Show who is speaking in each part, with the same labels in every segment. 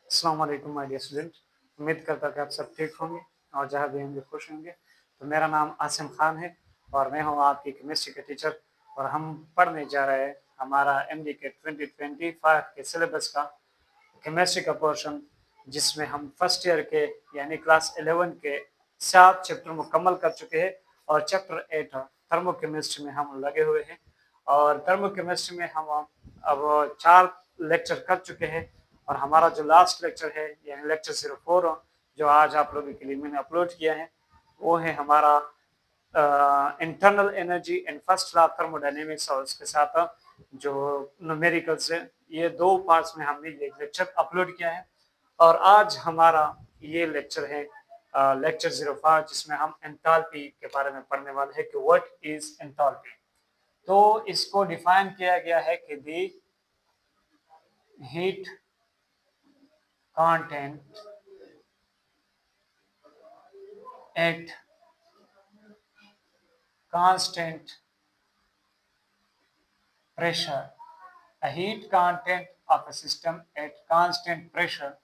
Speaker 1: अस्सलाम वालेकुम my dear student. उम्मीद करता हूँ कि आप सब ठीक होंगे और जहाँ भी होंगे खुश होंगे। तो मेरा नाम आसिम खान है और मैं हूँ आपकी केमिस्ट्री के टीचर और हम पढ़ने जा रहे हैं हमारा एमडी के 2025 के सिलेबस का केमिस्ट्री का पोर्शन, जिसमें हम फर्स्ट ईयर के यानी क्लास 11 के 7 चैप्टर मुकम्मल कर चुके हैं और चैप्टर 8 थर्मोकेमिस्ट्री में हम लगे हुए हैं। और थर्मोकेमिस्ट्री में हम अब 4 लेक्चर कर चुके हैं और हमारा जो लास्ट लेक्चर है यानी लेक्चर 04 जो आज आप लोगों के लिए मैंने अपलोड किया है वो है हमारा internal energy and first law thermodynamics और उसके साथ जो न्यूमेरिकल्स है। ये 2 पार्ट्स में हमने ये लेक्चर अपलोड किया है और आज हमारा ये लेक्चर है लेक्चर 05, जिसमें हम एंथैल्पी के बारे में पढ़ने वाले हैं कि व्हाट इज एंथैल्पी। तो इसको डिफाइन किया गया है कि दी heat content at constant pressure. A heat content of a system at constant pressure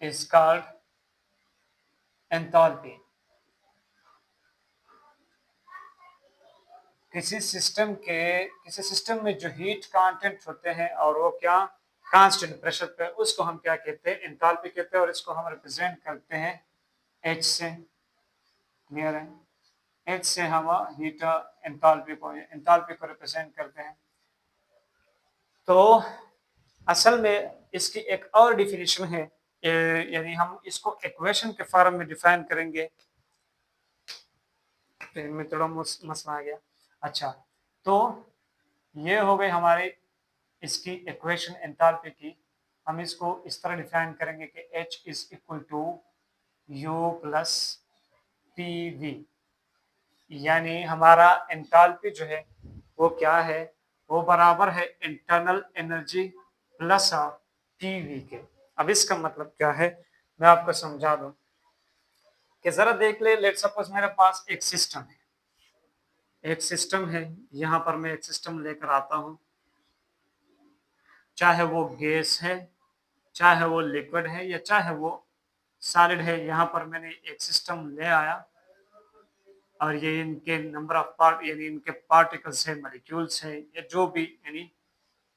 Speaker 1: is called enthalpy. किसी सिस्टम में जो हीट कांटेंट होते हैं और वो क्या कांस्टेंट प्रेशर पे, उसको हम क्या कहते हैं, एंथैल्पी कहते हैं और इसको हम रिप्रेजेंट करते हैं H से। क्लियर है? H से हम हीट एंथैल्पी को रिप्रेजेंट करते हैं। तो असल में इसकी एक और डिफिनेशन है, यानी हम इसको इक्वेशन के फॉर्म में डिफाइन करेंगे। में थोड़ा मसला आ गया। अच्छा, तो ये हो गई हमारी इसकी इक्वेशन एंथैल्पी की। हम इसको इस तरह डिफाइन करेंगे कि H is equal to U plus PV, यानी हमारा एंथैल्पी जो है वो क्या है, वो बराबर है इंटरनल एनर्जी प्लस PV के। अब इसका मतलब क्या है मैं आपको समझा दूं कि जरा देख ले। लेट सपोज मेरे पास एक सिस्टम है, यहाँ पर मैं एक सिस्टम लेकर आता हूँ, चाहे वो गैस है, चाहे वो लिक्विड है या चाहे वो सॉलिड है। यहाँ पर मैंने एक सिस्टम ले आया और ये इनके नंबर ऑफ पार्ट यानी इनके पार्टिकल्स है, मॉलिक्यूल्स है, या जो भी यानी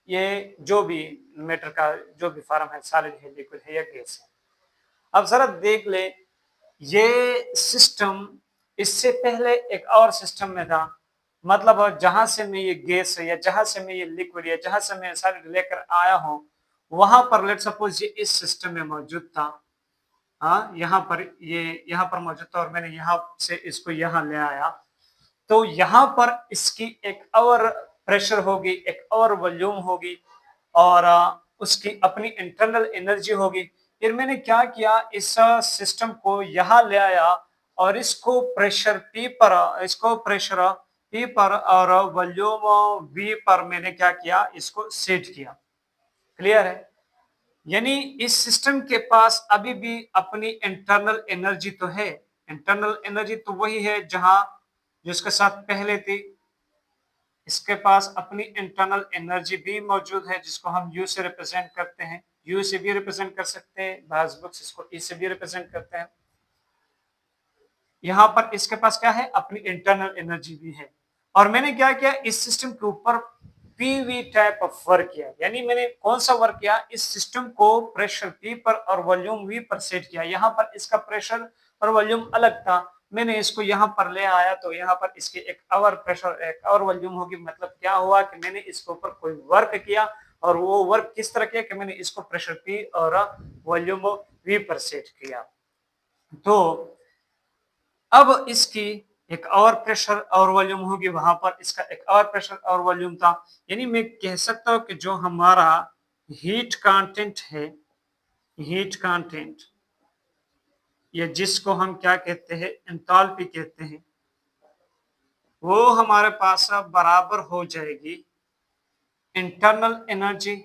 Speaker 1: ये जो भी मैटर का जो भी फॉर्म है, सॉलिड है, लिक्विड है या गैस है। अब जरा देख ले, ये सिस्टम इससे पहले एक और सिस्टम में था। मतलब जहां से मैं ये गैस है या जहां से मैं ये लिक्विड या जहां से मैं सॉलिड लेकर आया हूं, वहां पर लेट सपोज ये इस सिस्टम में मौजूद था। हाँ, यहाँ पर मौजूद था और मैंने यहाँ से इसको यहाँ ले आया। तो यहाँ पर इसकी एक और प्रेशर होगी, एक और वॉल्यूम होगी और उसकी अपनी इंटरनल एनर्जी होगी। फिर मैंने क्या किया, इस सिस्टम को यहाँ ले आया और इसको प्रेशर P पर और वॉल्यूम V पर मैंने क्या किया, इसको सेट किया। क्लियर है? यानी इस सिस्टम के पास अभी भी अपनी इंटरनल एनर्जी तो है। इंटरनल एनर्जी तो वही है जहां जिसके साथ पहले थी। इसके पास अपनी इंटरनल एनर्जी भी मौजूद है जिसको हम U से रिप्रेजेंट करते हैं। U से भी रिप्रेजेंट कर सकते हैं, बाज़ बुक्स इसको E से भी रिप्रेजेंट करते हैं। यहाँ पर इसके पास क्या है, अपनी इंटरनल एनर्जी भी है। और मैंने क्या किया, इस सिस्टम के ऊपर PV टाइप ऑफ वर्क किया। यानी मैंने कौन सा वर्क किया, इस सिस्टम को प्रेशर P पर और वॉल्यूम V पर सेट किया। यहाँ पर इसका प्रेशर और वॉल्यूम अलग था, मैंने इसको यहाँ पर ले आया तो यहाँ पर इसकी एक और प्रेशर एक और वॉल्यूम होगी। मतलब क्या हुआ कि मैंने इसके ऊपर कोई वर्क किया और वो वर्क किस तरह किया कि मैंने इसको प्रेशर P और वॉल्यूम V पर सेट किया। तो अब इसकी एक और प्रेशर और वॉल्यूम होगी, वहां पर इसका एक और प्रेशर और वॉल्यूम था। यानी मैं कह सकता हूं कि जो हमारा हीट कांटेंट है, हीट कांटेंट या जिसको हम क्या कहते हैं, एंथैल्पी कहते हैं, वो हमारे पास अब बराबर हो जाएगी internal energy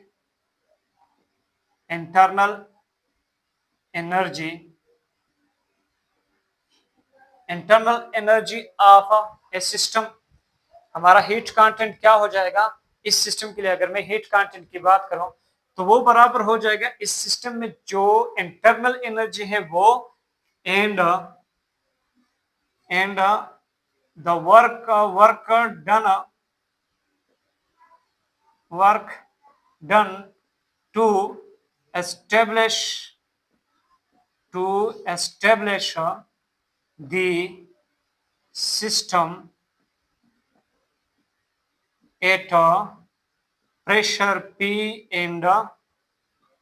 Speaker 1: of A system. हमारा हीट कांटेंट क्या हो जाएगा इस सिस्टम के लिए, अगर मैं हीट कांटेंट की बात करूं तो वो बराबर हो जाएगा इस सिस्टम में जो इंटरनल एनर्जी है वो and the work done to establish the system at a pressure P and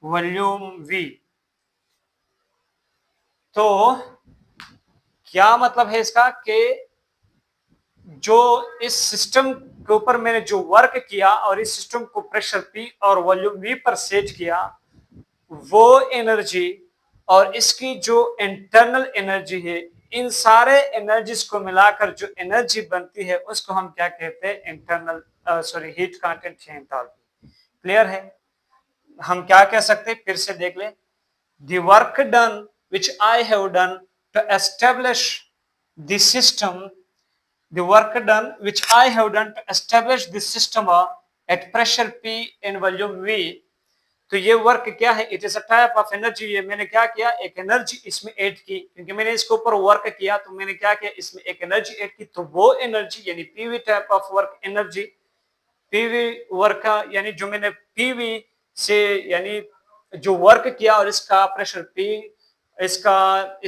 Speaker 1: volume V। तो क्या मतलब है इसका कि जो इस सिस्टम के ऊपर मैंने जो वर्क किया और इस सिस्टम को प्रेशर P और वॉल्यूम V पर सेट किया, वो एनर्जी और इसकी जो इंटरनल एनर्जी है, इन सारे एनर्जीज को मिलाकर जो एनर्जी बनती है उसको हम क्या कहते हैं? इंटरनल हीट कंटेंट या एंथैल्पी। क्लियर है? हम क्या कह सकते हैं? फिर से देख ले। The work done which I have done to establish the system, the work done which I have done to establish the system at pressure P and volume V। तो ये वर्क क्या है? It is a type of energy. ये मैंने क्या किया? एक energy इसमें ऐड की, क्योंकि मैंने इसके ऊपर वर्क किया तो मैंने क्या किया? इसमें एक एनर्जी ऐड की। तो वो एनर्जी यानी PV type of work energy, PV work यानी जो मैंने पीवी से यानी जो वर्क किया और इसका प्रेशर पी, इस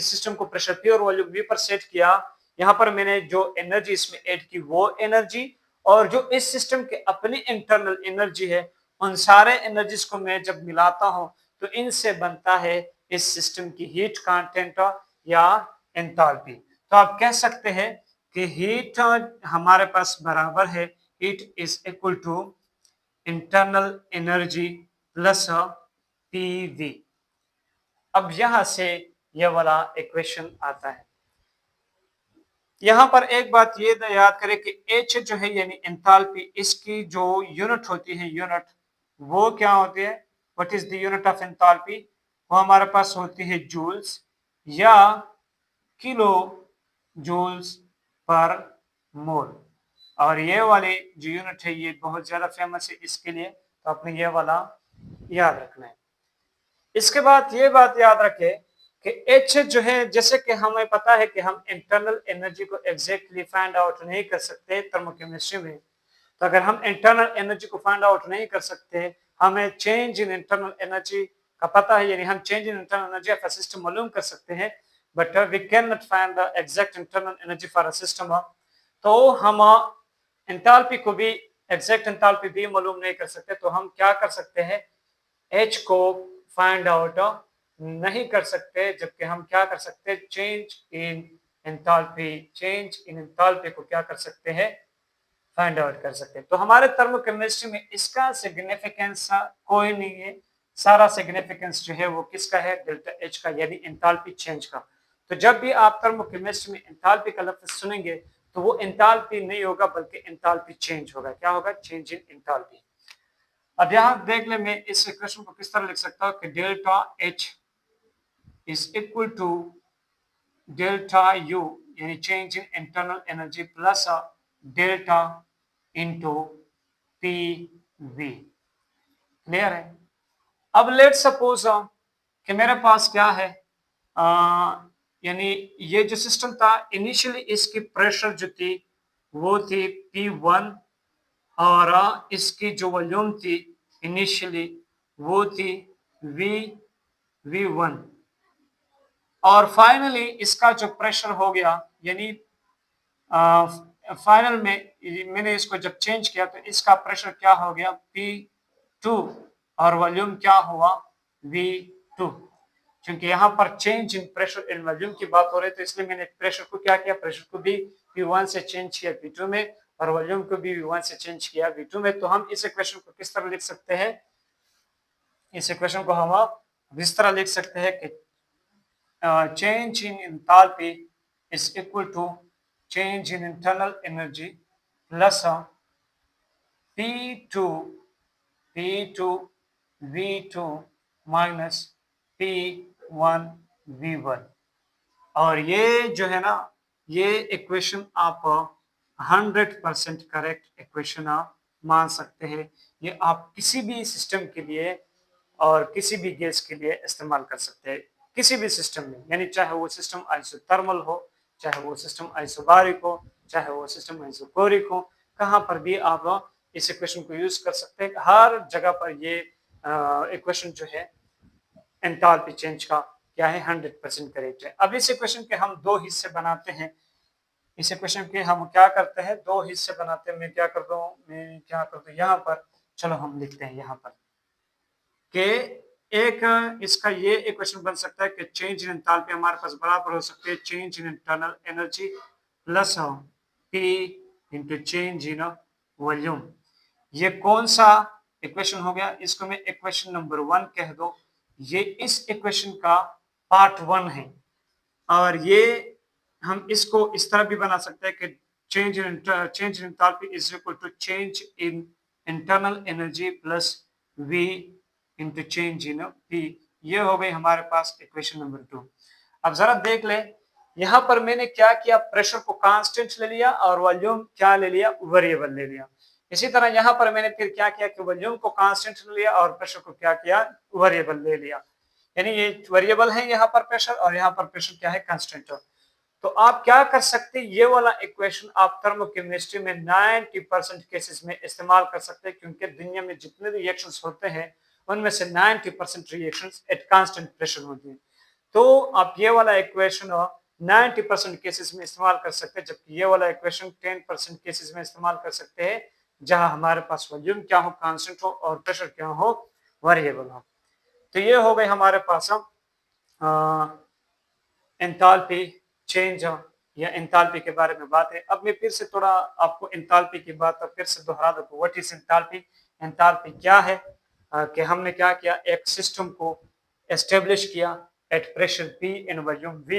Speaker 1: सिस्टम को प्रेशर पी और वॉल्यूम वी पर सेट किया, यहाँ पर मैंने जो एनर्जी इसमें ऐड की वो एनर्जी, और जो इस सिस्टम के अपनी इंटरनल एनर्जी है, उन सारे एनर्जीज को मैं जब मिलाता हूं तो इनसे बनता है इस सिस्टम की हीट कंटेंट या एंथैल्पी। तो आप कह सकते हैं कि हीट हमारे पास बराबर है, heat is equal to internal energy plus PV. अब यहां से यह वाला इक्वेशन आता है। यहां पर एक बात ये याद करें कि H जो है यानी एंथैल्पी, इसकी जो यूनिट होती है, यूनिट वो क्या होती है? What is the unit of enthalpy? वो हमारे पास होती है जूल्स या किलो जूल्स पर मोल। और ये वाली जो यूनिट है ये बहुत ज्यादा फेमस है इसके लिए, तो आपने ये वाला याद रखना है। इसके बाद ये बात याद रखें कि H जो है, जैसे कि हमें पता है कि हम इंटरनल एनर्जी को एग्जैक्टली फाइंड आउट नहीं कर सकते थर्मोकेमिस्ट्री में। तो अगर हम इंटरनल एनर्जी को फाइंड आउट नहीं कर सकते, हमें चेंज इन इंटरनल एनर्जी का पता है, यानी हम change in internal energy of a system मालूम कर सकते हैं, but we cannot find the exact internal energy for a system. तो हम एंथैल्पी को भी, एग्जैक्ट एंथैल्पी भी मालूम नहीं कर सकते, तो हम क्या कर सकते हैं? H को फाइंड आउट नहीं कर सकते, जबकि हम क्या कर सकते हैं? चेंज इन एंथैल्पी को क्या कर सकते हैं? फाइंड आउट कर सकते हैं। तो हमारे थर्मोकेमिस्ट्री में इसका सिग्निफिकेंस कोई नहीं है, सारा सिग्निफिकेंस जो है वो किसका है? डेल्टा H का, यानी एंथैल्पी चेंज का। तो जब भी आप थर्मोकेमिस्ट्री में एंथैल्पी का लफ्ज सुनेंगे तो वो एंथैल्पी नहीं होगा बल्कि एंथैल्पी चेंज होगा। क्या होगा? Change in enthalpy. अब यहां देख ले, मैं इस इक्वेशन को किस तरह लिख सकता हूं कि delta H is equal to delta U यानी change in internal energy plus delta into PV। Clear है? अब लेट सपोज कि मेरे पास क्या है, यानी ये जो सिस्टम था इनिशियली इसकी प्रेशर जो थी वो थी P1 और इसकी जो वॉल्यूम थी इनिशियली वो थी V1, और फाइनली इसका जो प्रेशर हो गया, यानी फाइनल में मैंने इसको जब चेंज किया तो इसका प्रेशर क्या हो गया? P2 और वॉल्यूम क्या हुआ? V2। क्योंकि यहाँ पर change in pressure in volume की बात हो रही है तो इसलिए मैंने प्रेशर को क्या किया? प्रेशर को भी P1 से चेंज किया P2 में और वॉल्यूम को भी V1 से चेंज किया V2 में। तो हम इस इक्वेशन को किस तरह लिख सकते हैं? इस इक्वेशन को हम इस तरह लिख सकते हैं कि change in enthalpy is equal to change in internal energy plus P2 V2 minus P1 V1। और ये जो है ना, ये इक्वेशन आप 100% करेक्ट इक्वेशन मान सकते हैं। ये आप किसी भी सिस्टम के लिए और किसी भी गैस के लिए इस्तेमाल कर सकते हैं किसी भी सिस्टम में, यानी चाहे वो सिस्टम आइसोथर्मल हो, चाहे वो सिस्टम आइसोबारिक हो, चाहे वो सिस्टम आइसोकोरिक हो, कहाँ पर भी आप इस इक्वेशन को यूज कर सकते हैं। हर जगह पर ये इक्वेशन जो है एंथैल्पी चेंज का क्या है 100% करेक्ट है। अब इस इक्वेशन के हम दो हिस्से बनाते हैं। इस इक्वेशन के हम क्या करते हैं, दो हिस्से बनाते हैं। मैं क्या करता हूँ यहाँ पर, चलो हम लिखते हैं यहाँ पर कि एक इसका ये इक्वेशन बन सकता है कि चेंज इन एंथैल्पी हमारे पास बराबर हो सकती है change in internal energy plus P into change in volume. ये कौन सा इक्वेशन हो गया, इसको मैं इक्वेशन नंबर 1 कह दो। ये इस इक्वेशन का पार्ट 1 है और ये हम इसको इस तरह भी बना सकते हैं कि change in enthalpy is equal to change in internal energy plus V into change in P। ये हो गई हमारे पास इक्वेशन नंबर 2। अब जरा देख ले, यहाँ पर मैंने क्या किया, प्रेशर को कांस्टेंट ले लिया और वॉल्यूम क्या ले लिया, वेरिएबल ले लिया। इसी तरह यहाँ पर मैंने फिर क्या किया कि वॉल्यूम को कांस्टेंट ले लिया और प्रेशर को क्या किया, वेरिएबल ले लिया। यानी ये वेरिएबल है यहाँ पर प्रेशर और यहाँ पर प्रेशर क्या है, कांस्टेंट। तो आप क्या कर सकते हैं, ये वाला इक्वेशन आप थर्मोकेमिस्ट्री में 90% केसेस में इस्तेमाल कर सकते हैं, क्योंकि दुनिया में जितने रिएक्शंस होते हैं उनमें से 90% रिएक्शंस एट कांस्टेंट प्रेशर होती हैं। तो आप ये वाला इक्वेशन 90% केसेस में इस्तेमाल कर सकते हैं, जबकि ये वाला इक्वेशन 10% केसेस में इस्तेमाल कर सकते हैं, जहां हमारे पास वॉल्यूम क्या हो, कांस्टेंट हो, और प्रेशर क्या हो, वेरिएबल हो। तो ये हो गए हमारे पास एंथैल्पी चेंज या एंथैल्पी के बारे में बात है। अब मैं फिर से थोड़ा आपको एंथैल्पी की बात फिर से दोहरा दूं। What is enthalpy? एंथैल्पी क्या है कि हमने क्या किया, एक सिस्टम को एस्टेब्लिश किया at pressure P in volume V,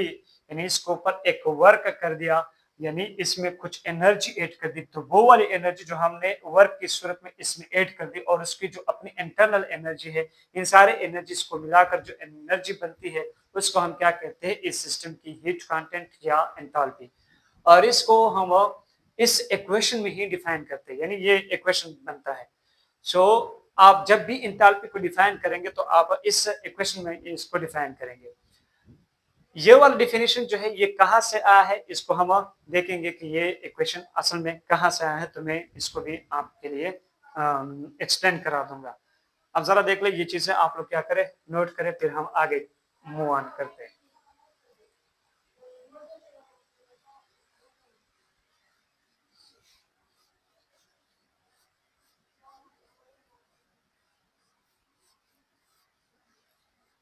Speaker 1: यानी इसके ऊपर एक वर्क कर दिया, यानी इसमें कुछ एनर्जी ऐड कर दी। तो वो वाली एनर्जी जो हमने वर्क की सूरत में इसमें ऐड कर दी और उसकी जो अपनी इंटरनल एनर्जी है, इन सारे एनर्जीज को मिलाकर जो एनर्जी बनती है उसको हम क्या कहते हैं, इस सिस्टम की हीट कंटेंट या एंथैल्पी। और इसको हम इस इक्वेशन में ही डिफाइन करते हैं, यानी ये इक्वेशन बनता है। सो आप जब भी एंथैल्पी को डिफाइन करेंगे तो आप इस इक्वेशन में इसको डिफाइन करेंगे। ये वाला डिफिनेशन जो है ये कहाँ से आया है, इसको हम देखेंगे कि ये इक्वेशन असल में कहाँ से आया है। तो मैं इसको भी आपके लिए एक्सप्लेन करा दूंगा। अब जरा देख ले, ये चीजें आप लोग क्या करें, नोट करें, फिर हम आगे मूव ऑन करते हैं।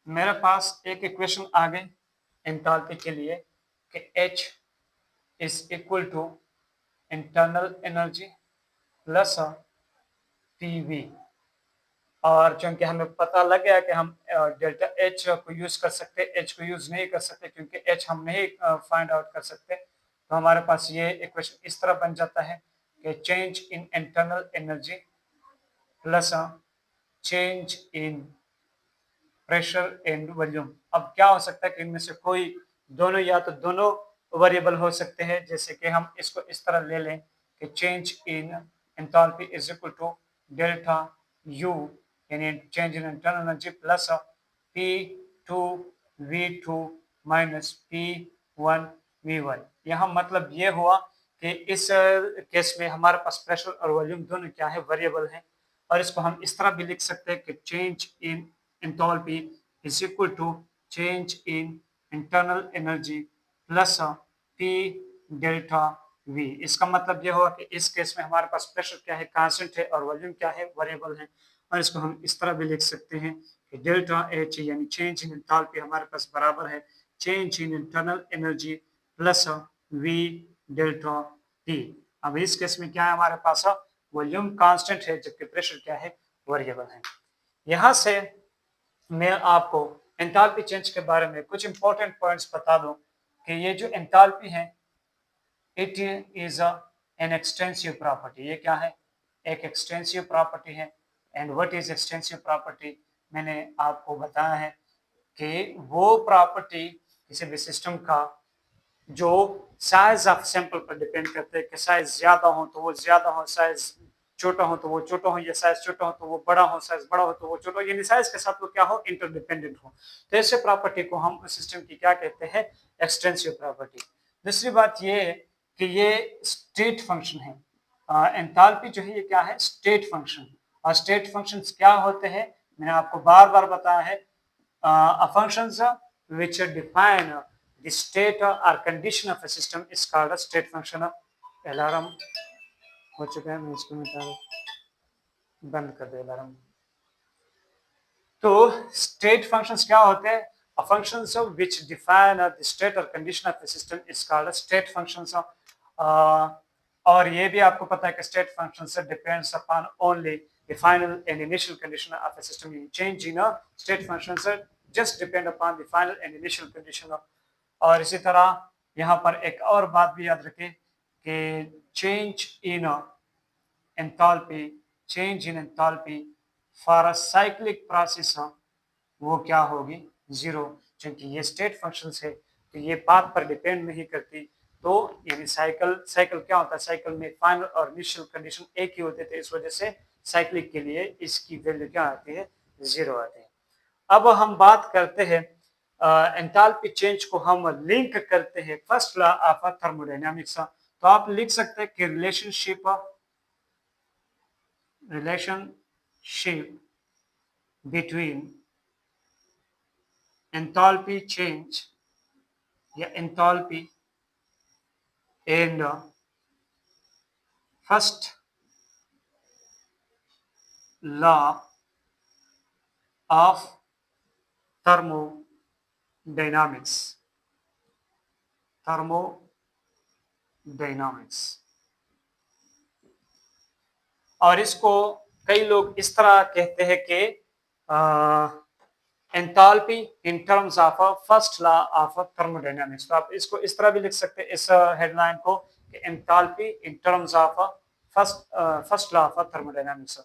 Speaker 1: मेरे पास एक इक्वेशन आ गई एंथैल्पी के लिए कि H is equal to internal energy plus PV। और चूंकि हमें पता लग गया कि हम डेल्टा H को यूज कर सकते, H को यूज नहीं कर सकते क्योंकि H हम नहीं फाइंड आउट कर सकते। तो हमारे पास ये इक्वेशन इस तरह बन जाता है कि change in internal energy plus change in pressure and volume. अब क्या हो सकता है कि इनमें से कोई दोनों या तो दोनों वेरिएबल हो सकते हैं, जैसे कि हम इसको इस तरह ले लें कि change in enthalpy is equal to delta U, यानी change in internal energy plus P2 V2 minus P1 V1। यहाँ मतलब ये हुआ कि इस केस में हमारे पास प्रेशर और वॉल्यूम दोनों क्या है, वेरिएबल है। और इसको हम इस तरह भी लिख सकते हैं कि change in enthalpy is equal to change in internal energy plus P delta V। इसका मतलब यह हुआ कि इस केस में हमारे पास प्रेशर क्या है, कांस्टेंट है, और वॉल्यूम क्या है, वेरिएबल है। और इसको हम इस तरह भी लिख सकते हैं कि डेल्टा H यानी चेंज इन एंथैल्पी हमारे पास बराबर है change in internal energy plus V delta T। अब इस केस में क्या है, हमारे पास वॉल्यूम कांस्टेंट है जबकि प्रेशर क्या है, वेरिएबल है। यहाँ से मैं आपको एंथैल्पी चेंज के बारे में कुछ इंपॉर्टेंट पॉइंट्स बता दूं कि ये जो एंथैल्पी है it is an extensive property. ये क्या है, एक एक्सटेंसिव प्रॉपर्टी है। And what is extensive property, मैंने आपको बताया है कि वो प्रॉपर्टी किसी भी सिस्टम का जो साइज ऑफ सैंपल पर डिपेंड करते हैं कि साइज ज्यादा हो तो वो ज्यादा हो, साइज छोटा हो तो वो छोटा हो, ये साइज छोटा हो तो वो बड़ा हो, साइज बड़ा हो तो वो छोटा हो, यानी साइज के साथ वो क्या हो, इंटरडिपेंडेंट हो। तो ऐसे प्रॉपर्टी को हम सिस्टम की क्या कहते हैं, एक्सटेंसिव प्रॉपर्टी। दूसरी बात ये है कि ये स्टेट फंक्शन है। एंथैल्पी जो है ये क्या है, स्टेट फंक्शन। और स्टेट फंक्शंस क्या होते हैं, मैंने आपको बार बार बताया है, functions which define the state or condition of a system is called a state function. Alarm हो चुका है, मैं इसको मिटा बंद कर दे अलार्म। तो स्टेट फंक्शंस क्या होते हैं, functions which define the state or condition of a system is called a state functions. और ये भी आपको पता है कि state functions depends upon only the final and initial condition of a system. Change in a state functions just depend upon the final and initial condition of। और इसी तरह यहाँ पर एक और बात भी याद रखें कि change in enthalpy, change in enthalpy for a cyclic process वो क्या होगी, जीरो। क्योंकि ये स्टेट फंक्शंस है तो ये पाथ पर डिपेंड नहीं करती। तो यानी साइकिल क्या होता है, साइकिल में फाइनल और इनिशियल कंडीशन एक ही होते थे, इस वजह से साइक्लिक के लिए इसकी वैल्यू क्या आती है, जीरो आती है। अब हम बात करते हैं एंथैल्पी चेंज को हम लिंक करते हैं फर्स्ट लॉ ऑफ थर्मोडायनामिक्स। तो आप लिख सकते हैं कि रिलेशनशिप between enthalpy change या enthalpy and first law of thermodynamics। और इसको कई लोग इस तरह कहते हैं कि enthalpy in terms of first law of thermodynamics. तो आप इसको इस तरह भी लिख सकते हैं, इस हेडलाइन को, कि enthalpy in terms of first law of thermodynamics.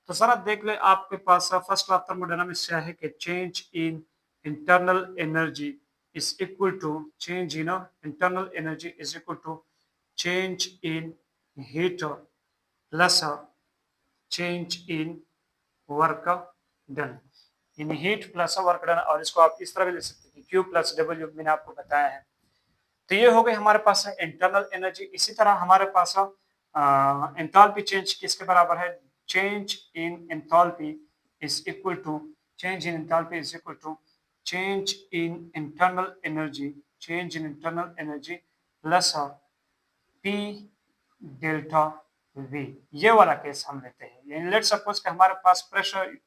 Speaker 1: तो सर देख ले, आपके पास फर्स्ट लॉ ऑफ थर्मोडायनामिक्स क्या है कि change in internal energy is equal to change in internal energy is equal to change in heat plus change in work done। In heat plus work done, और इसको आप इस तरह भी लिख सकते हैं Q प्लस डब्ल्यू, मैंने आपको बताया है। तो ये हो गई हमारे पास इंटरनल एनर्जी। इसी तरह हमारे पास एंथैल्पी चेंज किसके बराबर है, change in enthalpy is equal to change in enthalpy is equal to change in internal energy, change in internal energy plus P delta V। ये वाला केस हम लेते हैं। यानी लेट्स सपोज कि हमारे पास प्रेशर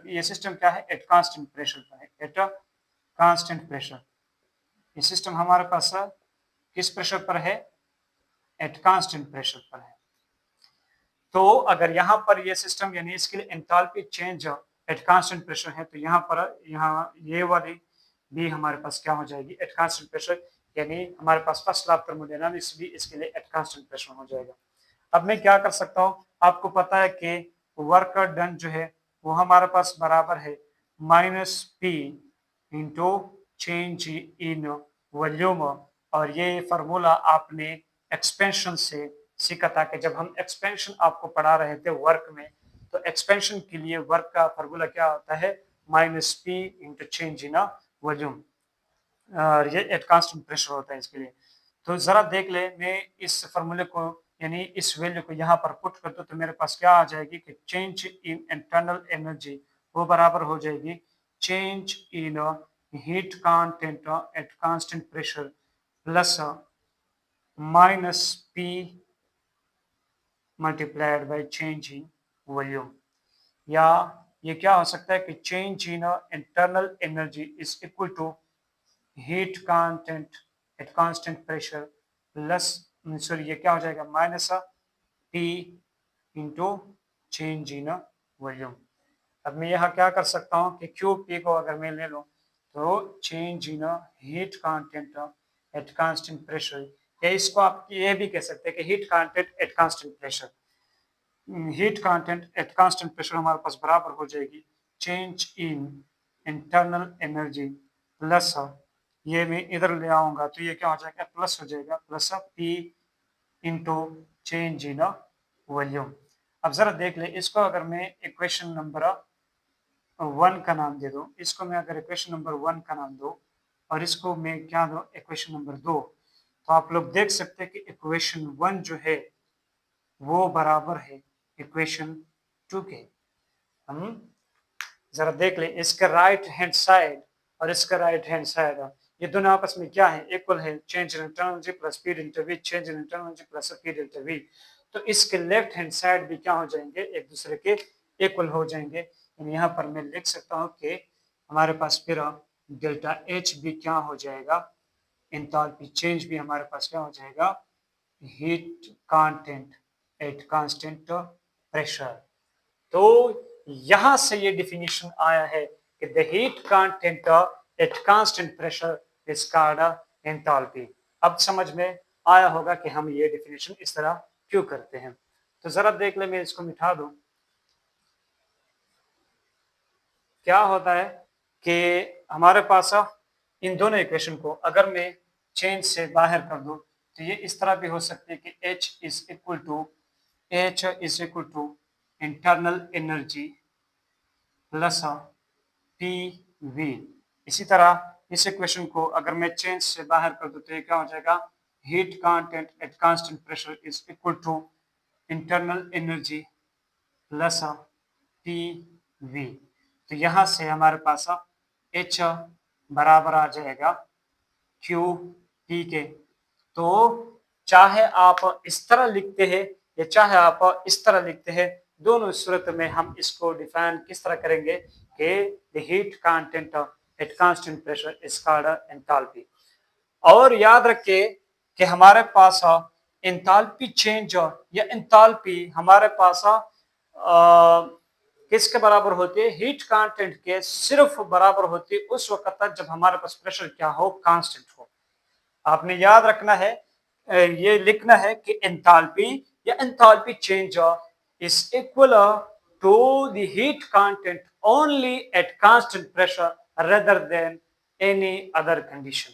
Speaker 1: ये सिस्टम क्या है, एट कांस्टेंट प्रेशर पर है, एट कांस्टेंट प्रेशर। ये सिस्टम हमारे पास किस प्रेशर पर है, एट कांस्टेंट प्रेशर पर है। तो अगर यहाँ पर ये सिस्टम यानी इसके लिए enthalpy change at constant pressure है, तो यहाँ पर ये वाली भी हमारे पास क्या हो जाएगी, एट कांस्टेंट प्रेशर। यानी हमारे पास फर्स्ट लॉ ऑफ थर्मोडायनामिक्स भी इसके लिए एट कांस्टेंट प्रेशर हो जाएगा। अब मैं क्या कर सकता हूँ, आपको पता है कि वर्क डन जो है वो हमारे पास बराबर है -P into change in volume. और ये फार्मूला आपने एक्सपेंशन से सीखा था कि जब हम एक्सपेंशन आपको पढ़ा रहे थे वर्क में, तो एक्सपेंशन के लिए वर्क का फार्मूला क्या होता है, -P into change in volume. ये एट कांस्टेंट प्रेशर होता है इसके लिए। तो जरा देख ले, मैं इस फार्मूले को यानी इस वैल्यू को यहाँ पर पुट कर दो तो मेरे पास क्या आ जाएगी कि चेंज इन इंटरनल एनर्जी वो बराबर हो जाएगी change in heat content at constant pressure plus -P multiplied by change in volume. या ये क्या हो सकता है कि change in internal energy is equal to heat content at constant pressure plus, sorry ये क्या हो जाएगा, -P into change in volume. अब मैं यहाँ क्या कर सकता हूँ कि QP को अगर मैं ले लूँ तो change in heat content at constant pressure, या इसको आप ये भी कह सकते हैं कि heat content at constant pressure. Heat content at constant pressure हमारे पास बराबर हो जाएगी change in internal energy plus, ये मैं इधर ले आऊंगा तो ये क्या हो जाएगा, प्लस हो जाएगा, plus P into change in volume. अब जरा देख ले, इसको अगर मैं इक्वेशन नंबर 1 का नाम दे दूं, इसको मैं अगर इक्वेशन नंबर 1 का नाम दूं और इसको मैं क्या दूं इक्वेशन नंबर 2, तो आप लोग देख सकते हैं कि इक्वेशन 1 जो है वो बराबर है इक्वेशन 2 के। हम जरा देख ले, इसका राइट हैंड साइड और इसका राइट हैंड साइड ये दोनों आपस में क्या है, इक्वल है। Change in internal energy plus P delta we, change in internal energy plus P delta we. तो इसके लेफ्ट हैंड साइड भी क्या हो जाएंगे, एक दूसरे के इक्वल हो जाएंगे। यानी यहाँ पर मैं लिख सकता हूँ कि हमारे पास फिर डेल्टा एच भी क्या हो जाएगा, एंथैल्पी चेंज भी हमारे पास क्या हो जाएगा, heat content at constant pressure. तो यहां से ये डिफिनीशन आया है कि the heat content at constant pressure is called enthalpy. अब समझ में आया होगा कि हम ये डिफिनीशन इस तरह क्यों करते हैं। तो जरा देख ले, मैं इसको मिटा दूं। क्या होता है कि हमारे पास इन दोनों इक्वेशन को अगर मैं चेंज से बाहर कर दूं तो ये इस तरह भी हो सकती है कि H is equal to internal energy plus P V. इसी तरह इस इक्वेशन को अगर मैं चेंज से बाहर कर दूं तो ये क्या हो जाएगा, heat content at constant pressure is equal to internal energy plus P V. तो यहां से हमारे पास एच बराबर आ जाएगा क्यू पी के। तो चाहे आप इस तरह लिखते हैं या चाहे आप इस तरह लिखते हैं, दोनों सूरत में हम इसको डिफाइन किस तरह करेंगे कि the heat content at constant pressure is called enthalpy. और याद रखिए कि हमारे पास एंथैल्पी चेंज या एंथैल्पी हमारे पास किसके बराबर होती है, हीट कांटेंट के सिर्फ बराबर होती है उस वक्त तक जब हमारे पास प्रेशर क्या हो, कांस्टेंट हो। आपने याद रखना है, ये लिखना है कि एंथैल्पी या enthalpy change is equal to the heat content only at constant pressure rather than any other condition.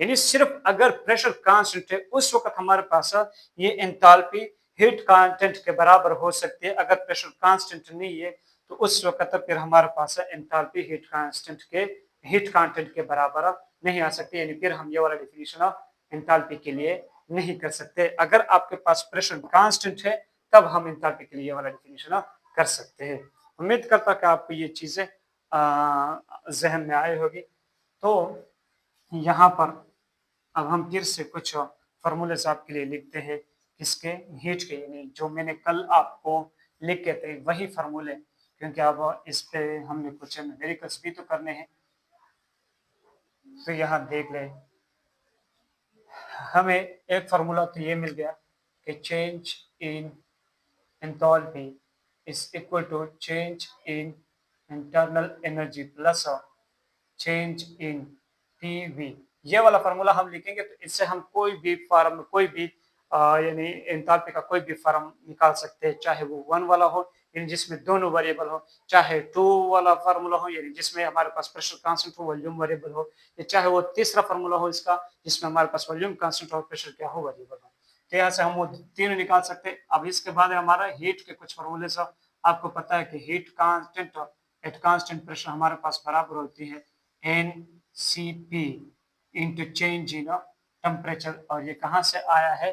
Speaker 1: यानी सिर्फ अगर प्रेशर कांस्टेंट है उस वक्त हमारे पास ये एंथैल्पी हीट कांटेंट के बराबर हो सकती है। अगर प्रेशर कांस्टेंट नहीं है तो उस वक्त फिर हमारे पास एंथैल्पी हीट कांटेंट के बराबर नहीं आ सकती। यानी फिर हम ये वाला डिफिनीशन एंथैल्पी के लिए नहीं कर सकते। अगर आपके पास प्रेशर कांस्टेंट है तब हम एंथैल्पी के लिए ये वाला डिफिनीशन कर सकते हैं। उम्मीद करता कि आपको ये चीजें जहन में आई होगी। तो यहाँ पर अब हम फिर से कुछ फार्मूलेस आपके लिए लिखते हैं, किसके, हीट के। यानी जो मैंने कल आपको लिख के थे वही फार्मूले, क्योंकि अब इस पे हमने कुछ न्यूमेरिकल्स भी तो करने हैं। तो यहाँ देख ले, हमें एक फार्मूला तो ये मिल गया कि change in enthalpy is equal to change in internal energy plus change in PV. ये वाला फार्मूला हम लिखेंगे तो इससे हम कोई भी यानी एंथैल्पी का कोई भी फॉर्म निकाल सकते हैं, चाहे वो 1 वाला हो यानी जिसमें दोनों वेरिएबल हो, चाहे 2 वाला फार्मूला हो यानी जिसमें हमारे पास प्रेशर कांस्टेंट हो, वॉल्यूम वेरिएबल हो, या चाहे वो तीसरा फार्मूला हो इसका जिसमें हमारे पास वॉल्यूम कांस्टेंट और प्रेशर क्या हो, वेरिएबल हो। तो यहाँ से हम वो तीनों निकाल सकते हैं। अब इसके बाद हमारा हीट के कुछ फार्मूले से आपको पता है कि heat constant eight constant pressure हमारे पास बराबर होती है NCP into change in temperature. और ये कहाँ से आया है,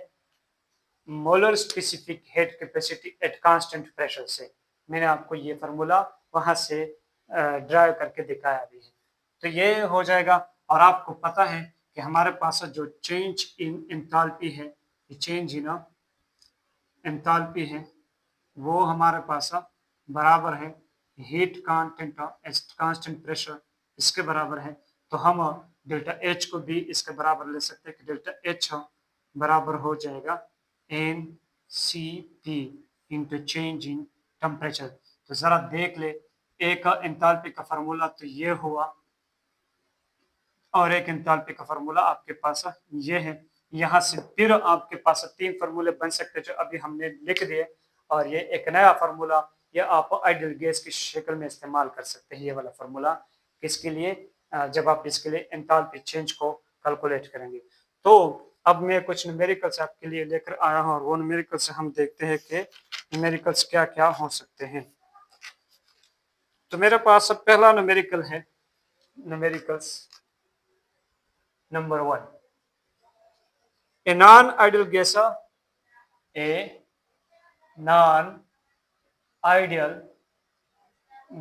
Speaker 1: molar specific heat capacity eight constant pressure से। मैंने आपको ये फार्मूला वहां से ड्राइव करके दिखाया भी है। तो ये हो जाएगा। और आपको पता है कि हमारे पास जो चेंज इन एंथैल्पी है, चेंज इन एंथैल्पी है, वो हमारे पास बराबर है हीट कांटेंट कांस्टेंट प्रेशर, इसके बराबर है। तो हम डेल्टा एच को भी इसके बराबर ले सकते हैं कि डेल्टा एच बराबर हो जाएगा NCP into change in temperature. तो जरा देख ले, एक एंथैल्पी का फार्मूला तो ये हुआ और एक एंथैल्पी का फार्मूला आपके पास ये है। यहाँ से फिर आपके पास 3 फार्मूले बन सकते हैं जो अभी हमने लिख दिए, और ये एक नया फार्मूला ये आप आइडियल गैस की शक्ल में इस्तेमाल कर सकते हैं। ये वाला फार्मूला किसके लिए, जब आप इसके लिए एंथैल्पी चेंज को कैलकुलेट करेंगे। तो अब मैं कुछ न्यूमेरिकल्स आपके लिए लेकर आया हूँ और वो न्यूमेरिकल्स हम देखते हैं कि न्यूमेरिकल्स क्या क्या हो सकते हैं। तो मेरे पास अब पहला न्यूमेरिकल है, numericals number 1, a non ideal gas, a non ideal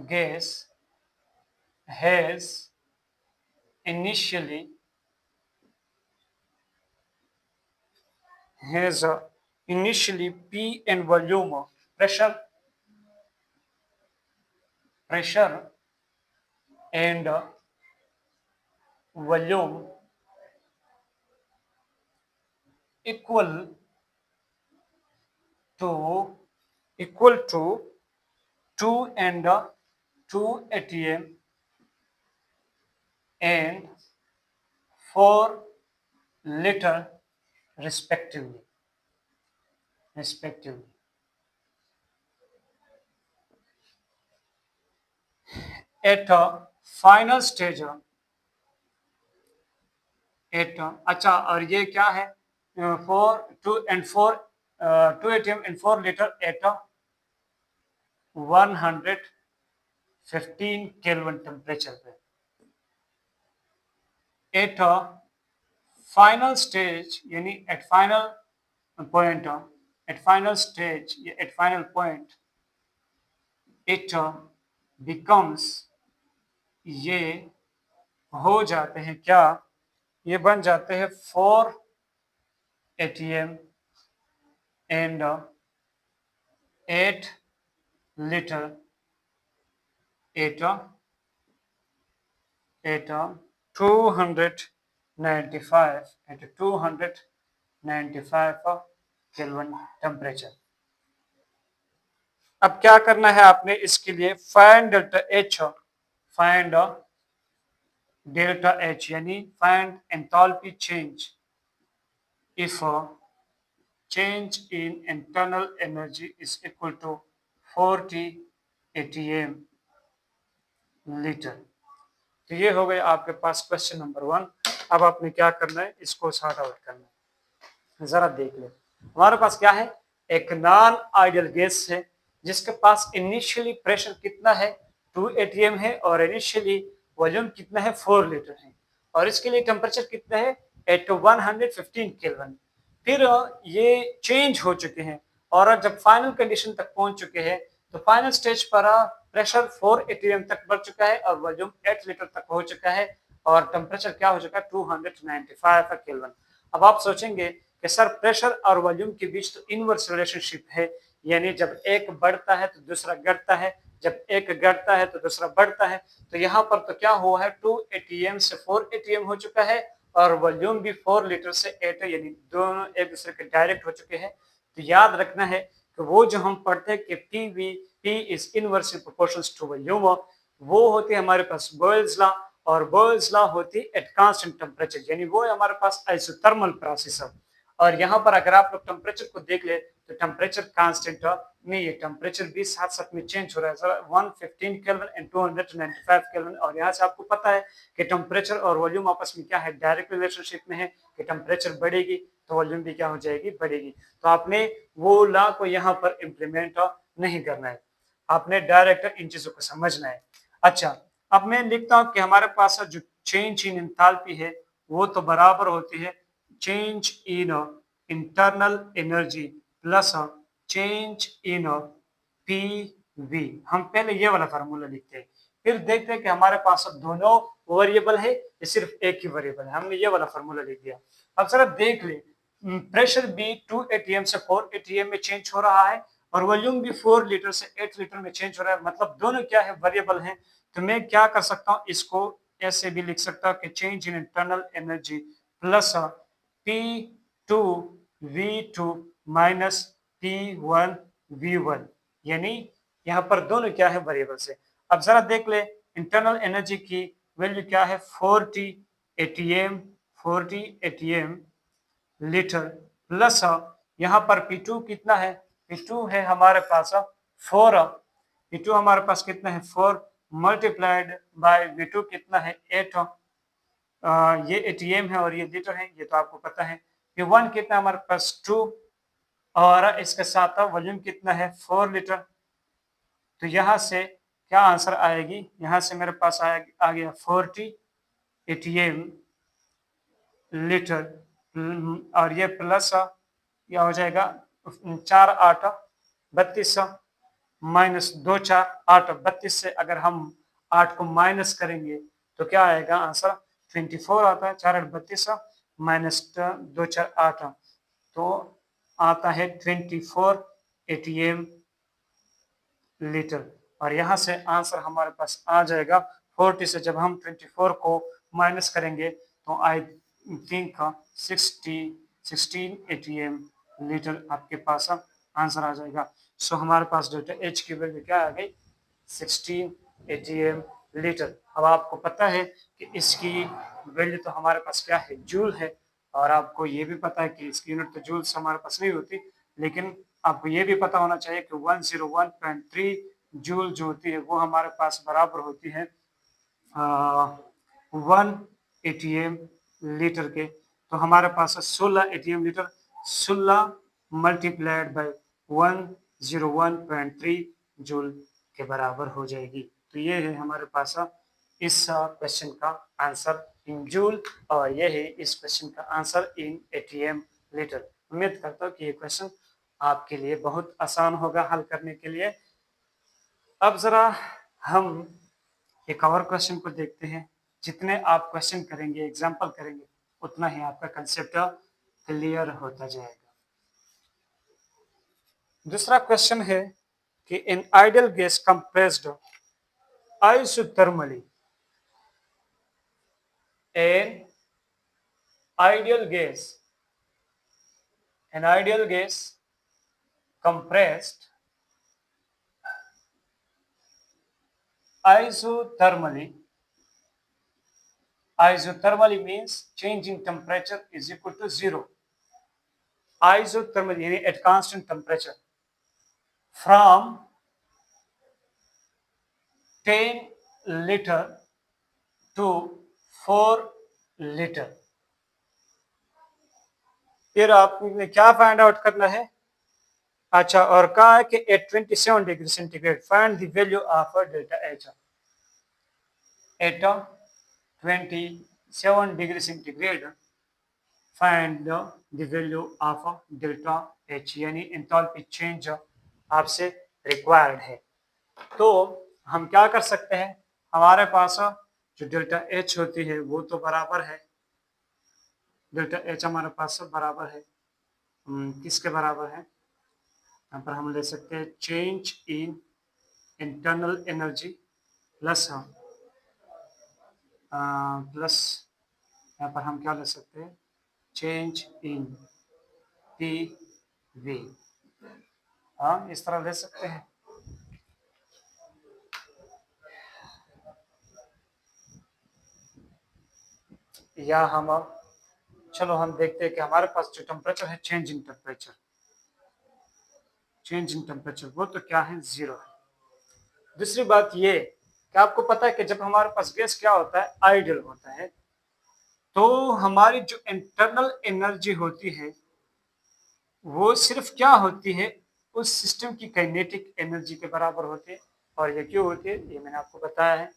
Speaker 1: gas has initially P and volume, pressure and volume equal to 2 and 2 atm and 4 liter respectively. At a final stage, अच्छा, और ये क्या है, 2 atm and 4 liter at a 115 kelvin temperature पे। At final stage यानी at final point, at final stage या at final point it becomes, ये हो जाते हैं क्या, ये बन जाते हैं 4 atm and 8 liter at 295 kelvin temperature. अब क्या करना है आपने इसके लिए, फाइंड डेल्टा एच यानी find enthalpy change if change in internal energy is equal to 40 atm litre. तो ये हो गए आपके पास क्वेश्चन नंबर 1। अब आपने क्या करना है, इसको सॉर्ट आउट करना है। जरा देख ले, हमारे पास क्या है, एक नॉन आइडियल गैस है जिसके पास इनिशियली प्रेशर कितना है, 2 atm है और इनिशियली वॉल्यूम कितना है, 4 लीटर है और इसके लिए टेम्परेचर कितना है, एट 115 केल्विन। फिर ये चेंज हो चुके हैं और जब फाइनल कंडीशन तक पहुंच चुके हैं तो फाइनल स्टेज पर प्रेशर 4 atm तक बढ़ चुका है और वॉल्यूम 8 लीटर तक हो चुका है और टेम्परेचर क्या हो चुका है, 295 केल्विन। अब आप सोचेंगे कि सर प्रेशर और वॉल्यूम के बीच तो इनवर्स रिलेशनशिप है, यानी जब एक बढ़ता है तो दूसरा घटता है, जब एक घटता है तो दूसरा बढ़ता है। तो यहाँ पर तो क्या हुआ है, 2 atm से 4 atm हो चुका है और वॉल्यूम भी 4 लीटर से 8 है, यानी दोनों एक दूसरे के डायरेक्ट हो चुके हैं। तो याद रखना है कि वो जो हम पढ़ते हैं कि P is inversely proportional to volume, वो होती है हमारे पास बॉयल्स लॉ, और बॉयल्स लॉ होती है एट कांस्टेंट टेम्परेचर, यानी वो हमारे पास आइसोथर्मल प्रोसेस है। और यहाँ पर अगर आप लोग टेम्परेचर को देख ले तो टेम्परेचर कांस्टेंट नहीं है, टेम्परेचर भी साथ साथ में चेंज हो रहा है, 115 केल्विन एंड 295 केल्विन। और यहाँ से आपको पता है कि टेम्परेचर और वॉल्यूम आपस में क्या है, डायरेक्ट रिलेशनशिप में है कि टेम्परेचर बढ़ेगी तो वॉल्यूम भी क्या हो जाएगी, बढ़ेगी। तो आपने वो लॉ को यहाँ पर इम्प्लीमेंट नहीं करना है, आपने डायरेक्ट इन चीजों को समझना है। अच्छा, अब मैं लिखता हूँ कि हमारे पास जो चेंज इन एंथैल्पी है वो तो बराबर होती है change in internal energy plus change in PV. हम पहले ये वाला फार्मूला लिखते हैं, फिर देखते हैं कि हमारे पास अब दोनों वेरिएबल है या सिर्फ एक ही वेरिएबल है। हमने ये वाला फार्मूला लिख दिया। अब जरा देख ले, प्रेशर भी 2 atm से 4 atm में चेंज हो रहा है और वॉल्यूम भी 4 लीटर से 8 लीटर में चेंज हो रहा है, मतलब दोनों क्या है, वेरिएबल हैं। तो मैं क्या कर सकता हूँ, इसको ऐसे भी लिख सकता हूँ कि change in internal energy plus P2 V2 minus P1 V1, यानी यहाँ पर दोनों क्या है, वेरिएबल्स है। अब जरा देख ले, इंटरनल एनर्जी की वैल्यू क्या है, 40 atm लीटर प्लस यहाँ पर P2 कितना है, P2 है हमारे पास 4, P2 हमारे पास कितना है, 4 मल्टीप्लाइड बाय V2 कितना है, 8। ये atm है और ये लीटर है, ये तो आपको पता है। ये 1 कितना हमारे पास 2 और इसके साथ वॉल्यूम कितना है 4 लीटर। तो यहाँ से क्या आंसर आएगी, यहाँ से मेरे पास आ गया 40 ATM लीटर और ये प्लस यह हो जाएगा 4 8 32 माइनस 2 4 8 32 से अगर हम 8 को माइनस करेंगे तो क्या आएगा आंसर 24 आता है। 4 8 32 माइनस 2 4 8 तो आता है 24 ATM लीटर और यहाँ से आंसर हमारे पास आ जाएगा 40 से जब हम 24 को माइनस करेंगे तो आई थिंक 16 ATM लीटर आपके पास आंसर आ जाएगा। सो हमारे पास डेल्टा एच की वैल्यू क्या आ गई 16 ATM लीटर। अब आपको पता है कि इसकी वैल्यू तो हमारे पास क्या है जूल है और आपको ये भी पता है कि इसकी यूनिट तो जूल से हमारे पास नहीं होती, लेकिन आपको ये भी पता होना चाहिए कि 101.3 जूल जो होती है वो हमारे पास बराबर होती है 1 ATM लीटर के। तो हमारे पास 16 ATM litre 16 multiplied by 101.3 joule के बराबर हो जाएगी। तो ये है हमारे पास इस क्वेश्चन का आंसर इन जूल और ये है इस क्वेश्चन का आंसर इन ATM लीटर। उम्मीद करता हूँ कि ये क्वेश्चन आपके लिए बहुत आसान होगा हल करने के लिए। अब जरा हम एक और क्वेश्चन को देखते हैं। जितने आप क्वेश्चन करेंगे एग्जाम्पल करेंगे उतना ही आपका कंसेप्ट क्लियर होता जाएगा। दूसरा क्वेश्चन है कि in ideal gas compressed isothermally an ideal gas compressed isothermally means change in temperature is equal to 0. Isothermally यानी at constant temperature from 10 liter to 4 liter। फिर आपने क्या फाइंड आउट करना है, अच्छा और कहा है कि at 27 degree centigrade find the value of delta H. At 27 degree centigrade find the value of delta H यानी एंथैल्पी चेंज आपसे रिक्वायर्ड है। तो हम क्या कर सकते हैं, हमारे पास जो डेल्टा एच होती है वो तो बराबर है, डेल्टा एच हमारे पास बराबर है किसके बराबर है, यहाँ पर हम ले सकते हैं change in internal energy plus यहाँ पर हम क्या ले सकते हैं चेंज इन पी वी, हाँ इस तरह ले सकते हैं। या हम चलो हम देखते हैं कि हमारे पास जो टेम्परेचर है चेंज इन टेम्परेचर वो तो क्या है 0 है। दूसरी बात ये कि आपको पता है कि जब हमारे पास गैस क्या होता है आइडियल होता है तो हमारी जो इंटरनल एनर्जी होती है वो सिर्फ क्या होती है उस सिस्टम की काइनेटिक एनर्जी के बराबर होती है। और ये क्यों होती है ये मैंने आपको बताया है